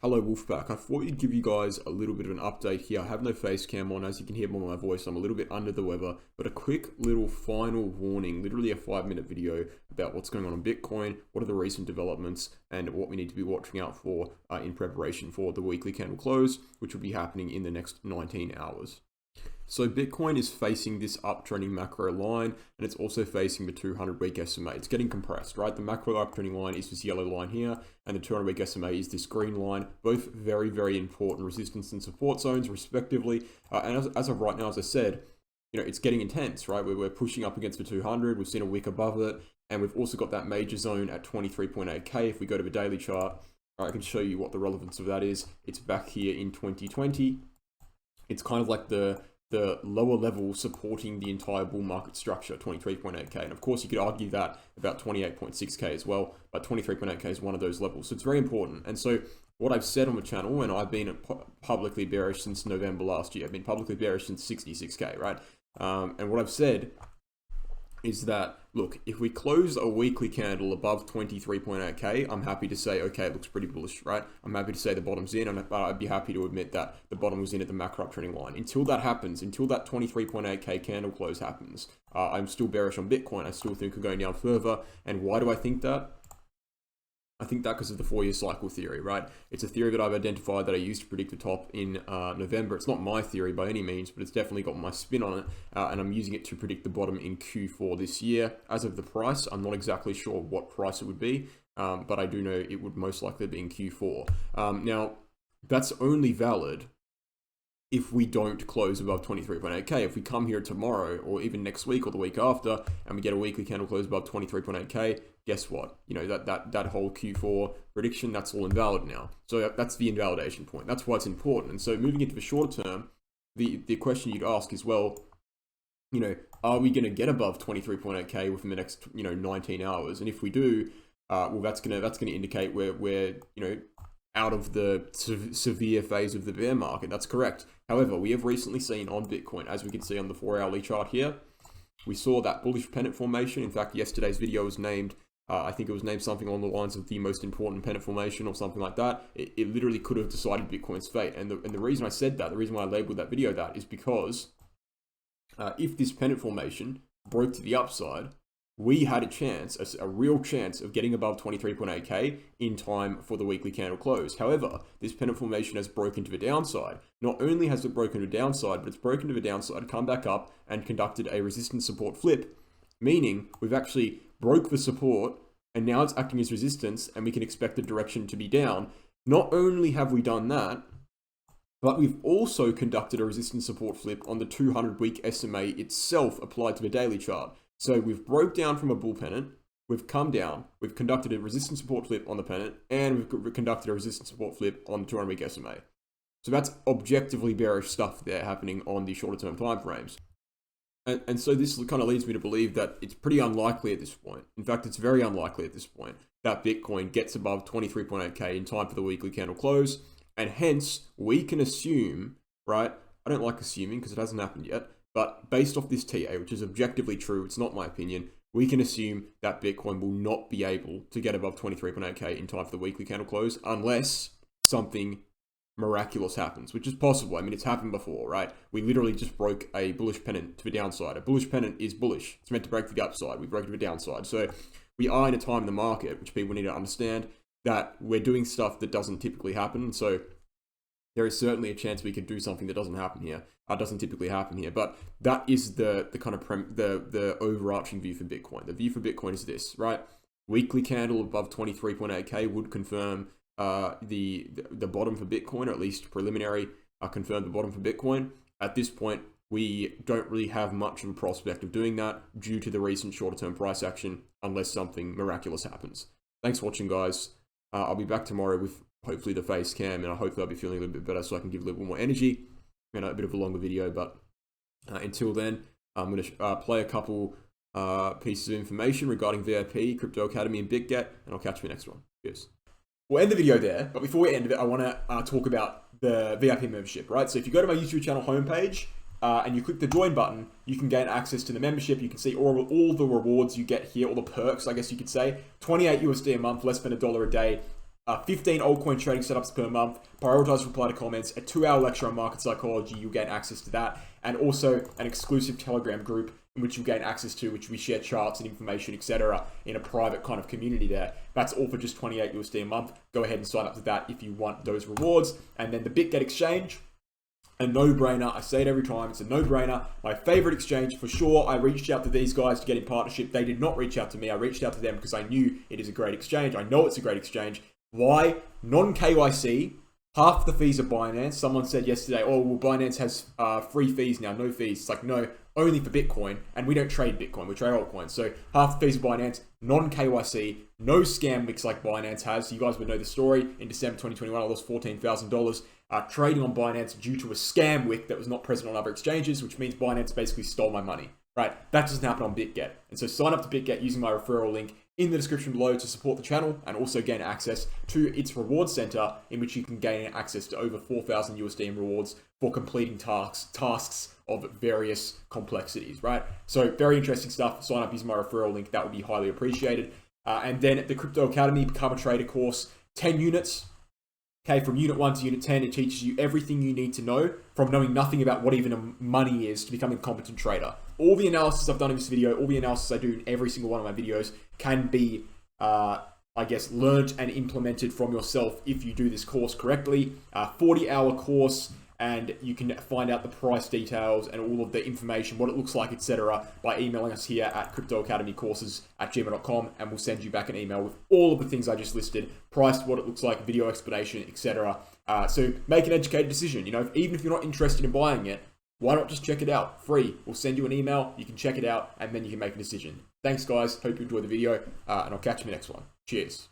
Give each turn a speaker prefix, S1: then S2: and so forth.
S1: Hello Wolfpack, I thought you'd give you guys a little bit of an update here. I have no face cam on, as you can hear by my voice, I'm a little bit under the weather, but a quick little final warning, literally a 5-minute video about what's going on Bitcoin, what are the recent developments, and what we need to be watching out for in preparation for the weekly candle close, which will be happening in the next 19 hours. So Bitcoin is facing this uptrending macro line, and it's also facing the 200-week SMA. It's getting compressed, right? The macro uptrending line is this yellow line here, and the 200-week SMA is this green line. Both very, very important resistance and support zones, respectively. And as of right now, as I said, it's getting intense, right? We're pushing up against the 200. We've seen a wick above it, and we've also got that major zone at 23.8K. If we go to the daily chart, I can show you what the relevance of that is. It's back here in 2020. It's kind of like the lower level supporting the entire bull market structure, 23.8K. And of course, you could argue that about 28.6K as well, but 23.8K is one of those levels. So it's very important. And so what I've said on the channel, and I've been publicly bearish since November last year. I've been publicly bearish since 66K, right? And what I've said is that, look, if we close a weekly candle above 23.8K, I'm happy to say, okay, it looks pretty bullish, right? I'm happy to say the bottom's in, and I'd be happy to admit that the bottom was in at the macro uptrending line. Until that happens, until that 23.8K candle close happens, I'm still bearish on Bitcoin. I still think we're going down further. And why do I think that? I think that because of the 4-year cycle theory, right? It's a theory that I've identified that I used to predict the top in November. It's not my theory by any means, but it's definitely got my spin on it. And I'm using it to predict the bottom in Q4 this year. As of the price, I'm not exactly sure what price it would be, but I do know it would most likely be in Q4. Now, that's only valid if we don't close above 23.8K. If we come here tomorrow or even next week or the week after and we get a weekly candle close above 23.8K, guess what? That whole Q4 prediction, that's all invalid now. So that's the invalidation point. That's why it's important. And so moving into the shorter term, the question you'd ask is, well, are we going to get above 23.8K within the next 19 hours? And if we do, well, that's going to indicate we're out of the severe phase of the bear market. That's correct. However, we have recently seen on Bitcoin, as we can see on the 4-hourly chart here, we saw that bullish pennant formation. In fact, yesterday's video was named, I think it was named something along the lines of the most important pennant formation or something like that. It literally could have decided Bitcoin's fate. And the reason I said that, the reason why I labeled that video that, is because if this pennant formation broke to the upside, we had a chance, a real chance of getting above 23.8K in time for the weekly candle close. However, this pennant formation has broken to the downside. Not only has it broken to the downside, but it's broken to the downside, come back up and conducted a resistance support flip, meaning we've actually broke the support and now it's acting as resistance and we can expect the direction to be down. Not only have we done that, but we've also conducted a resistance support flip on the 200-week SMA itself applied to the daily chart. So we've broke down from a bull pennant, we've come down, we've conducted a resistance support flip on the pennant, and we've conducted a resistance support flip on the 200-week SMA. So that's objectively bearish stuff there happening on the shorter term timeframes. And so this kind of leads me to believe that it's pretty unlikely at this point. In fact, it's very unlikely at this point that Bitcoin gets above 23.8K in time for the weekly candle close. And hence, we can assume, right? I don't like assuming because it hasn't happened yet. But based off this TA, which is objectively true, it's not my opinion, we can assume that Bitcoin will not be able to get above 23.8K in time for the weekly candle close unless something miraculous happens, which is possible. I mean, it's happened before, right? We literally just broke a bullish pennant to the downside. A bullish pennant is bullish. It's meant to break to the upside. We broke to the downside. So we are in a time in the market, which people need to understand, that we're doing stuff that doesn't typically happen. So there is certainly a chance we could do something that doesn't happen here. Doesn't typically happen here, but that is the kind of the overarching view for Bitcoin. The view for Bitcoin is this, right? Weekly candle above 23.8K would confirm the bottom for Bitcoin, or at least preliminary confirm the bottom for Bitcoin. At this point, we don't really have much of a prospect of doing that due to the recent shorter term price action, unless something miraculous happens. Thanks for watching, guys. I'll be back tomorrow with hopefully the face cam, and I hope I'll be feeling a little bit better so I can give a little more energy. A bit of a longer video, but until then, I'm going to play a couple pieces of information regarding V.I.P, Crypto Academy, and BitGet, and I'll catch you in the next one. Cheers. We'll end the video there, but before we end it, I want to talk about the V.I.P membership, right? So if you go to my YouTube channel homepage and you click the join button, you can gain access to the membership. You can see all the rewards you get here, all the perks, I guess you could say. 28 USD a month, less than $1 a day. 15 altcoin trading setups per month, prioritize reply to comments, a 2-hour lecture on market psychology, you'll gain access to that, and also an exclusive Telegram group in which you'll gain access to, which we share charts and information, etc. in a private kind of community there. That's all for just 28 USD a month. Go ahead and sign up to that if you want those rewards. And then the BitGet Exchange, a no-brainer. I say it every time, it's a no-brainer. My favorite exchange for sure. I reached out to these guys to get in partnership. They did not reach out to me. I reached out to them because I knew it is a great exchange. I know it's a great exchange. Why? Non-KYC, half the fees of Binance. Someone said yesterday, oh, well, Binance has free fees now, no fees. It's like, no, only for Bitcoin, and we don't trade Bitcoin, we trade altcoins. So half the fees of Binance, non-KYC, no scam mix like Binance has. You guys would know the story. In December 2021, I lost $14,000 trading on Binance due to a scam wick that was not present on other exchanges, which means Binance basically stole my money, right? That doesn't happen on BitGet. And so sign up to BitGet using my referral link in the description below to support the channel and also gain access to its reward center, in which you can gain access to over 4,000 USD in rewards for completing tasks of various complexities, right? So very interesting stuff. Sign up using my referral link. That would be highly appreciated. And then at the Crypto Academy Become a Trader course, 10 units. Okay, from unit 1 to unit 10, it teaches you everything you need to know from knowing nothing about what even money is to becoming a competent trader. All the analysis I've done in this video, all the analysis I do in every single one of my videos can be, I guess, learned and implemented from yourself if you do this course correctly. 40-hour course, and you can find out the price details and all of the information, what it looks like, etc. by emailing us here at cryptoacademycourses@gmail.com, and we'll send you back an email with all of the things I just listed, priced, what it looks like, video explanation, etc. So make an educated decision. You know, even if you're not interested in buying it, why not just check it out? Free. We'll send you an email, you can check it out, and then you can make a decision. Thanks, guys. Hope you enjoyed the video, and I'll catch you in the next one. Cheers.